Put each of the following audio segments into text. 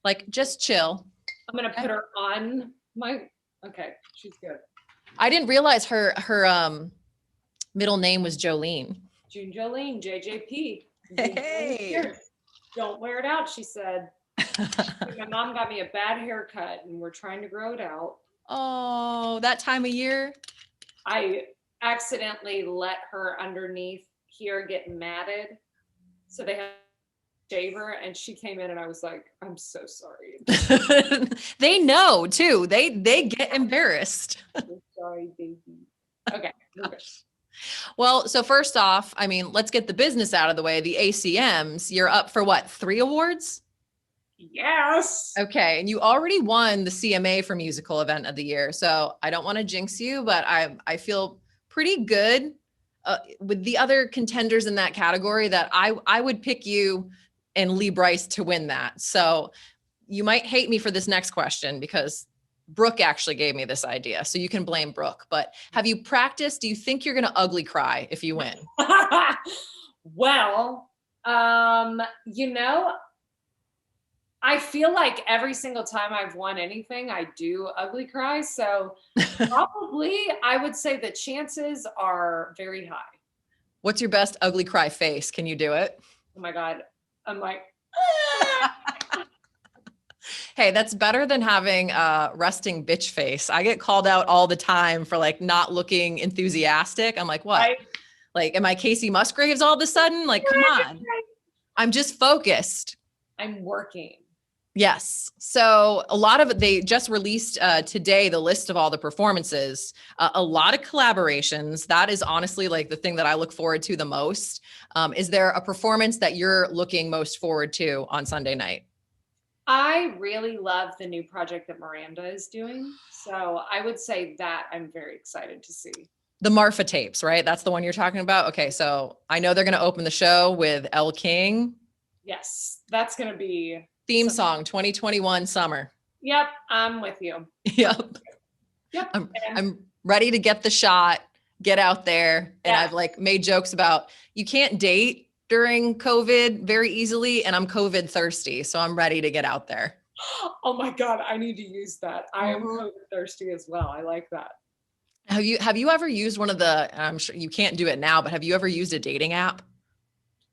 Like just chill. I'm going to put her on my, okay, she's good. I didn't realize her middle name was Jolene. June Jolene, JJP. Hey. Don't wear it out, she said. My mom got me a bad haircut and we're trying to grow it out. Oh, that time of year. I accidentally let her underneath here get matted. So they have a shaver and she came in and I was like, I'm so sorry. They know too. They get embarrassed. I'm sorry, baby. Okay. Well, so first off, I mean, let's get the business out of the way. The ACMs, you're up for what, 3 awards? Yes. Okay. And you already won the CMA for musical event of the year. So I don't want to jinx you, but I feel pretty good with the other contenders in that category that I would pick you and Lee Bryce to win that. So you might hate me for this next question because Brooke actually gave me this idea. So you can blame Brooke, but have you practiced? Do you think you're going to ugly cry if you win? Well, you know, I feel like every single time I've won anything, I do ugly cry. So probably I would say the chances are very high. What's your best ugly cry face? Can you do it? Oh my God. I'm like, hey, that's better than having a resting bitch face. I get called out all the time for like not looking enthusiastic. I'm like, what? Like, am I Casey Musgraves all of a sudden? Like, come on. I'm just focused. I'm working. Yes. So a lot of it, they just released today, the list of all the performances, a lot of collaborations. That is honestly like the thing that I look forward to the most. Is there a performance that you're looking most forward to on Sunday night? I really love the new project that Miranda is doing. So I would say that I'm very excited to see. The Marfa tapes, right? That's the one you're talking about. Okay. So I know they're going to open the show with Elle King. Yes. That's going to be theme song 2021 summer. Yep. I'm with you. Yep. Yep. I'm ready to get the shot, get out there. And I've like made jokes about you can't date during COVID very easily. And I'm COVID thirsty. So I'm ready to get out there. Oh my God. I need to use that. I am COVID thirsty as well. I like that. Have you ever used one of the, I'm sure you can't do it now, but have you ever used a dating app?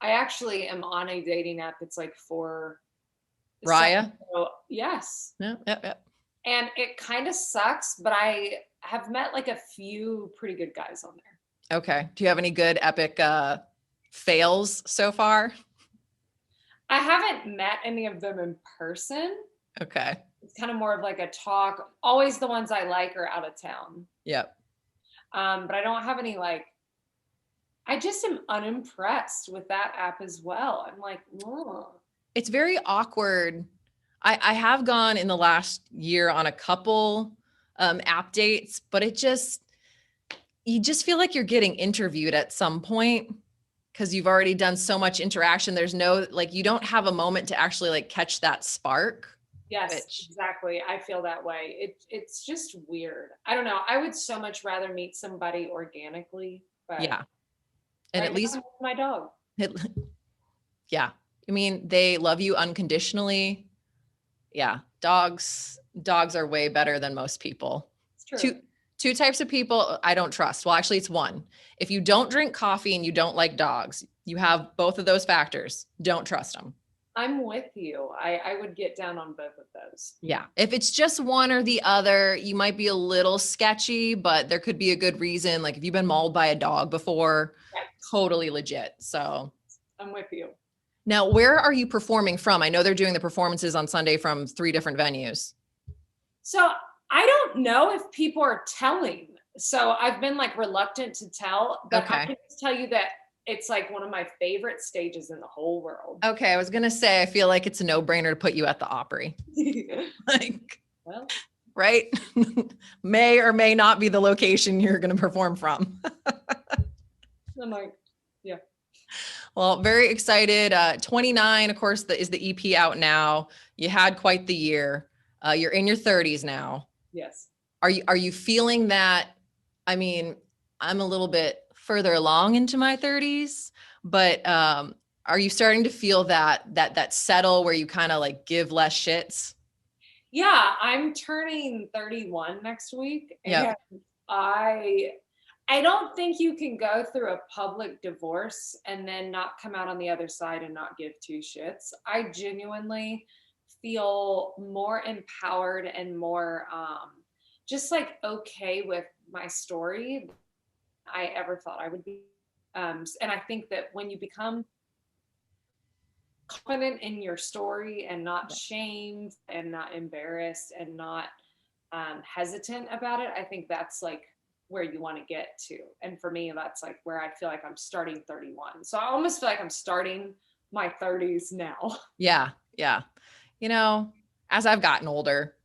I actually am on a dating app. It's like for Raya? Yes. Yep. And it kind of sucks, but I have met like a few pretty good guys on there. Okay. Do you have any good epic fails so far? I haven't met any of them in person. Okay. It's kind of more of like a talk. Always the ones I like are out of town. Yep. But I don't have any like, I just am unimpressed with that app as well. I'm like, oh. It's very awkward. I have gone in the last year on a couple app dates, but you just feel like you're getting interviewed at some point because you've already done so much interaction. There's no, like, you don't have a moment to actually like catch that spark. Yes, exactly. I feel that way. It's just weird. I don't know. I would so much rather meet somebody organically. But yeah. And at least my dog. Yeah. I mean, they love you unconditionally. Yeah. Dogs are way better than most people. It's true. Two types of people I don't trust. Well, actually it's one. If you don't drink coffee and you don't like dogs, you have both of those factors. Don't trust them. I'm with you. I would get down on both of those. Yeah. If it's just one or the other, you might be a little sketchy, but there could be a good reason. Like if you've been mauled by a dog before, right. Totally legit. So I'm with you. Now, where are you performing from? I know they're doing the performances on Sunday from 3 different venues. So I don't know if people are telling. So I've been like reluctant to tell, but I can just tell you that it's like one of my favorite stages in the whole world. Okay. I was going to say, I feel like it's a no-brainer to put you at the Opry. Like, well, right? May or may not be the location you're going to perform from. I'm like, yeah. Well, very excited. 29, of course, is the EP out now. You had quite the year. You're in your 30s now. Yes. Are you feeling that? I mean, I'm a little bit further along into my 30s, but Are you starting to feel that settle where you kind of like give less shits? Yeah, I'm turning 31 next week, and Yep. I I don't think you can go through a public divorce and then not come out on the other side and not give two shits. I genuinely feel more empowered and more just like okay with my story than I ever thought I would be. And I think that when you become confident in your story and not shamed and not embarrassed and not hesitant about it, I think that's like where you want to get to. And for me, that's like where I feel like I'm starting 31. So I almost feel like I'm starting my 30s now. Yeah. Yeah. You know, as I've gotten older,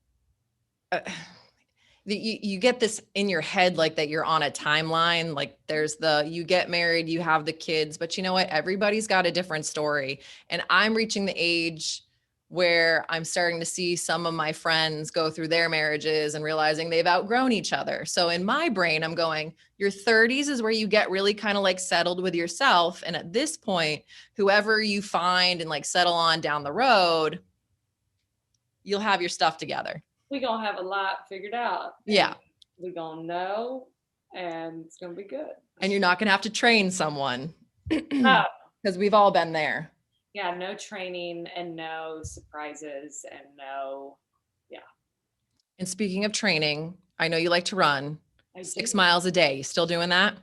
uh, you get this in your head like that you're on a timeline, like there's the you get married, you have the kids, but you know what, everybody's got a different story, and I'm reaching the age where I'm starting to see some of my friends go through their marriages and realizing they've outgrown each other. So in my brain I'm going, your 30s is where you get really kind of like settled with yourself, and at this point whoever you find and like settle on down the road, you'll have your stuff together. We gonna have a lot figured out, and Yeah. we gonna know, and it's gonna be good. And you're not going to have to train someone Oh, because we've all been there. yeah, no training and no surprises and no, yeah, And speaking of training, I know you like to run I 6 miles a day. You still doing that?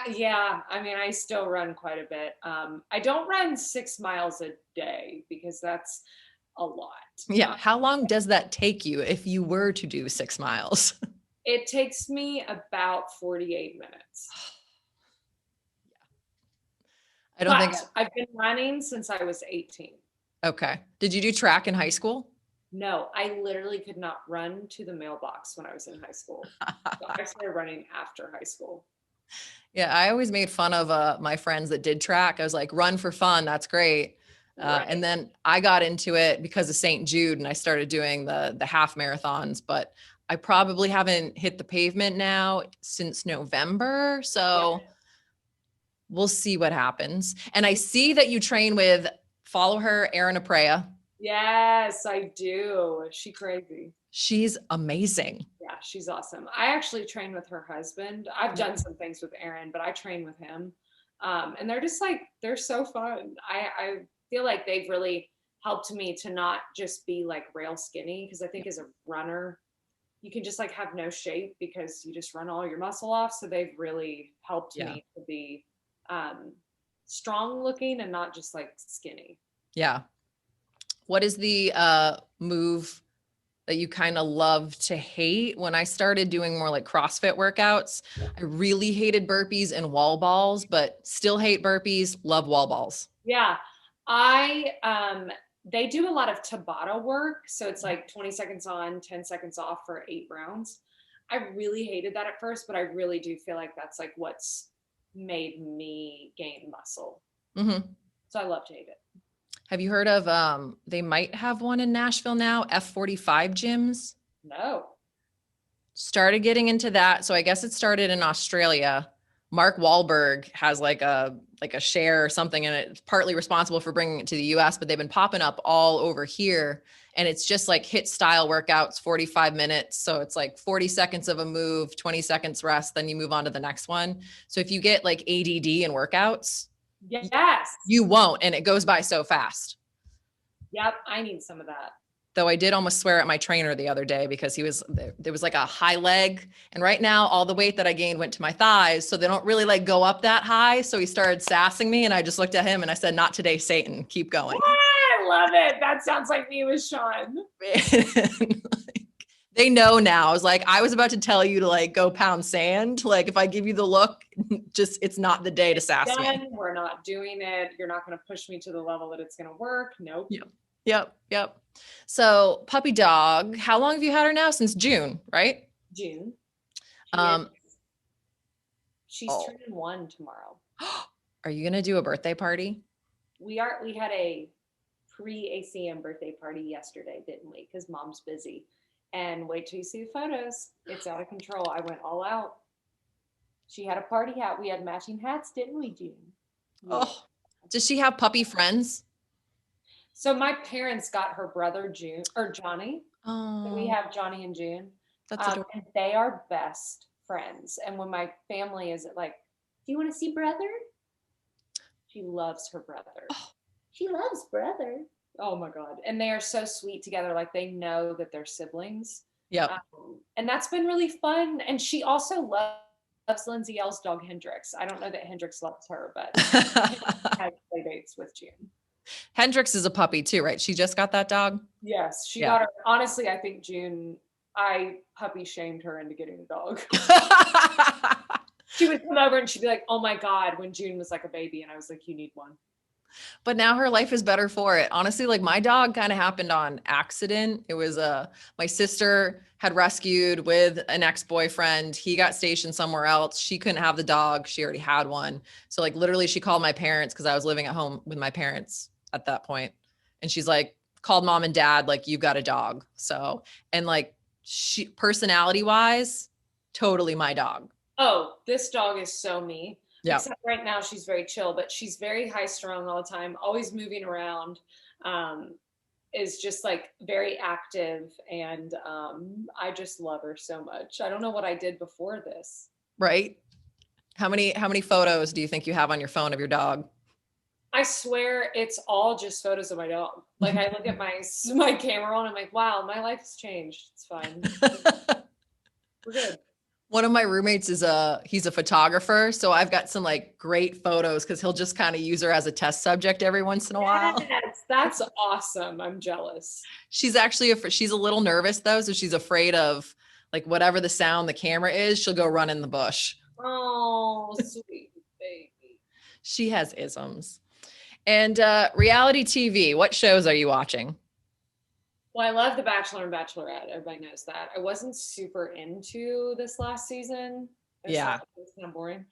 yeah, I mean, I still run quite a bit. I don't run 6 miles a day because that's a lot. Yeah. How long does that take you if you were to do 6 miles? It takes me about 48 minutes. I don't think. But I've been running since I was 18. Okay. Did you do track in high school? No, I literally could not run to the mailbox when I was in high school. So I started running after high school. Yeah. I always made fun of my friends that did track. I was like, run for fun. That's great. Right. And then I got into it because of St. Jude and I started doing the half marathons, but I probably haven't hit the pavement now since November. Yeah. So we'll see what happens. And I see that you train with, follow her, Erin Aprea. Yes, I do. She crazy. She's amazing. Yeah, she's awesome. I actually train with her husband. I've done some things with Aaron, but I train with him. And they're just like, they're so fun. I feel like they've really helped me to not just be like rail skinny, because I think as a runner, you can just like have no shape because you just run all your muscle off. So they've really helped Yeah. me to be um, strong looking and not just like skinny. Yeah. What is the move that you kind of love to hate? When I started doing more like CrossFit workouts, I really hated burpees and wall balls, but still hate burpees, love wall balls. Yeah. I they do a lot of Tabata work. So it's like 20 seconds on, 10 seconds off for 8 rounds. I really hated that at first, but I really do feel like that's like what's made me gain muscle. Mm-hmm. So I love to hate it. Have you heard of, they might have one in Nashville now, F45 gyms? No. Started getting into that. So I guess it started in Australia. Mark Wahlberg has like a share or something, and it's partly responsible for bringing it to the US, but they've been popping up all over here. And it's just like HIIT style workouts, 45 minutes. So it's like 40 seconds of a move, 20 seconds rest, then you move on to the next one. So if you get like ADD in workouts, Yes. you won't, and it goes by so fast. Yep. I need some of that. Though I did almost swear at my trainer the other day because there was like a high leg. And right now all the weight that I gained went to my thighs. So they don't really like go up that high. So he started sassing me and I just looked at him and I said, not today, Satan, keep going. I love it. That sounds like me with Sean. They know now. I was like, I was about to tell you to like go pound sand. Like if I give you the look, just, it's not the day to sass me. We're not doing it. You're not going to push me to the level that it's going to work. Nope. Yep. So puppy dog, how long have you had her now? Since June, right? June. She's turning 1 tomorrow. Are you going to do a birthday party? We had a pre-ACM birthday party yesterday, didn't we? Because mom's busy. And wait till you see the photos. It's out of control. I went all out. She had a party hat. We had matching hats, didn't we, June? Oh, Does she have puppy friends? So my parents got her brother Johnny. So we Oh, have Johnny and June. that's adorable. And they are best friends. And when my family is like, do you want to see brother? She loves her brother. Oh. She loves brother. Oh my God. And they are so sweet together. Like they know that they're siblings. Yep. And that's been really fun. And she also loves Lindsay L's dog Hendrix. I don't know that Hendrix loves her, but has play dates with June. Hendrix is a puppy too, right? She just got that dog. Yes, she got her. Honestly, I think June, I puppy shamed her into getting a dog. She would come over and she'd be like, oh my God, when June was like a baby. And I was like, you need one. But now her life is better for it. Honestly, like my dog kind of happened on accident. It was my sister had rescued with an ex-boyfriend. He got stationed somewhere else. She couldn't have the dog. She already had one. So like literally she called my parents because I was living at home with my parents at that point. And she's like, called mom and dad, like, you've got a dog. So, and like she personality wise, totally my dog. Oh, this dog is so me. Yeah. Except right now she's very chill, but she's very high strung all the time, always moving around, is just like very active. And I just love her so much. I don't know what I did before this. Right. How many photos do you think you have on your phone of your dog? I swear it's all just photos of my dog. Like I look at my camera and I'm like, wow, my life has changed. It's fine. We're good. One of my roommates he's a photographer. So I've got some like great photos because he'll just kind of use her as a test subject every once in a while. Yes, that's awesome. I'm jealous. She's actually, she's a little nervous though. So she's afraid of like whatever the sound the camera is, she'll go run in the bush. Oh, sweet baby. She has isms. And reality TV, what shows are you watching? Well, I love The Bachelor and Bachelorette. Everybody knows that. I wasn't super into this last season. It was kind of boring.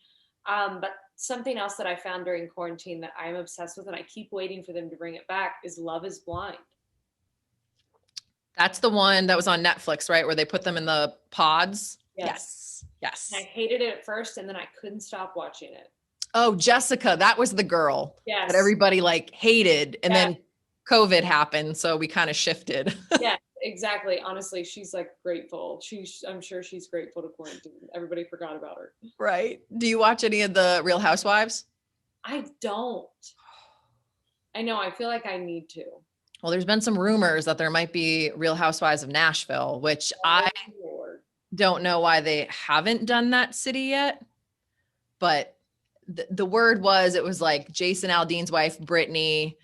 But something else that I found during quarantine that I'm obsessed with, and I keep waiting for them to bring it back, is Love is Blind. That's the one that was on Netflix, right? Where they put them in the pods. Yes. And I hated it at first, and then I couldn't stop watching it. Oh, Jessica, that was the girl that everybody like hated. And then COVID happened. So we kind of shifted. Yeah, exactly. Honestly, she's like grateful. I'm sure she's grateful to quarantine. Everybody forgot about her. Right. Do you watch any of the Real Housewives? I don't. I know. I feel like I need to. Well, there's been some rumors that there might be Real Housewives of Nashville, which don't know why they haven't done that city yet. But the word was, it was like Jason Aldean's wife, Brittany,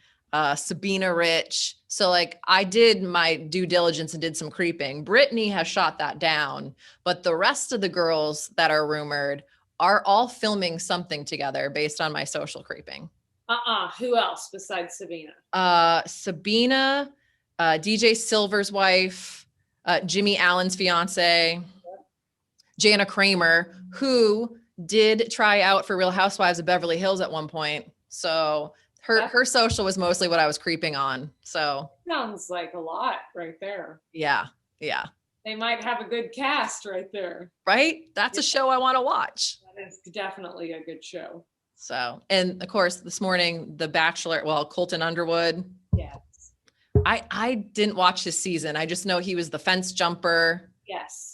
Sabina Rich. So like I did my due diligence and did some creeping. Brittany has shot that down, but the rest of the girls that are rumored are all filming something together based on my social creeping. Who else besides Sabina? Sabina, DJ Silver's wife, Jimmy Allen's fiance, Jana Kramer, who did try out for Real Housewives of Beverly Hills at one point. So her social was mostly what I was creeping on. So sounds like a lot right there. Yeah. They might have a good cast right there. Right? That's a show I want to watch. That is definitely a good show. So, and of course, this morning, The Bachelor, Colton Underwood. Yes. I didn't watch his season. I just know he was the fence jumper. Yes.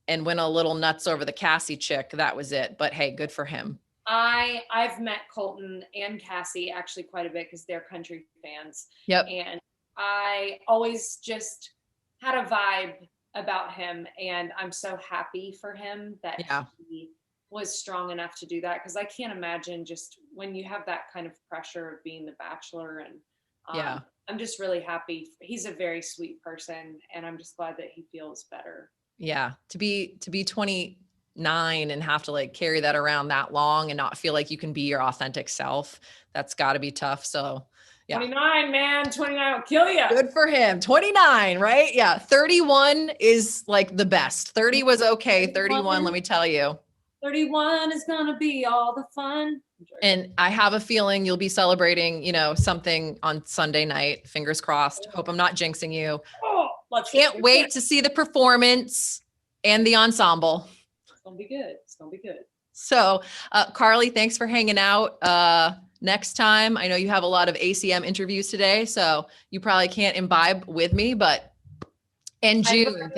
And went a little nuts over the Cassie chick. That was it. But hey, good for him. I've met Colton and Cassie actually quite a bit because they're country fans. Yep. And I always just had a vibe about him. And I'm so happy for him that he was strong enough to do that. Because I can't imagine just when you have that kind of pressure of being the Bachelor. And I'm just really happy. He's a very sweet person. And I'm just glad that he feels better. Yeah. To be 29 and have to like carry that around that long and not feel like you can be your authentic self. That's gotta be tough. So yeah. 29, man, 29 will kill you. Good for him. 29, right? Yeah. 31 is like the best. 30 was okay. 31, let me tell you. 31 is going to be all the fun. And I have a feeling you'll be celebrating, something on Sunday night. Fingers crossed. Hope I'm not jinxing you. Can't wait to see the performance and the ensemble. It's gonna be good. It's gonna be good. So, Carly, thanks for hanging out. next time. I know you have a lot of ACM interviews today, so you probably can't imbibe with me, but and June,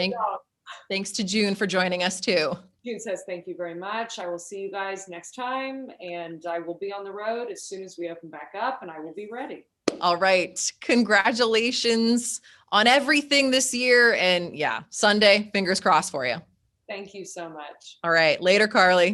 thanks to June for joining us too. June says, thank you very much. I will see you guys next time, and I will be on the road as soon as we open back up, and I will be ready. All right. Congratulations on everything this year. And yeah, Sunday, fingers crossed for you. Thank you so much. All right. Later, Carly.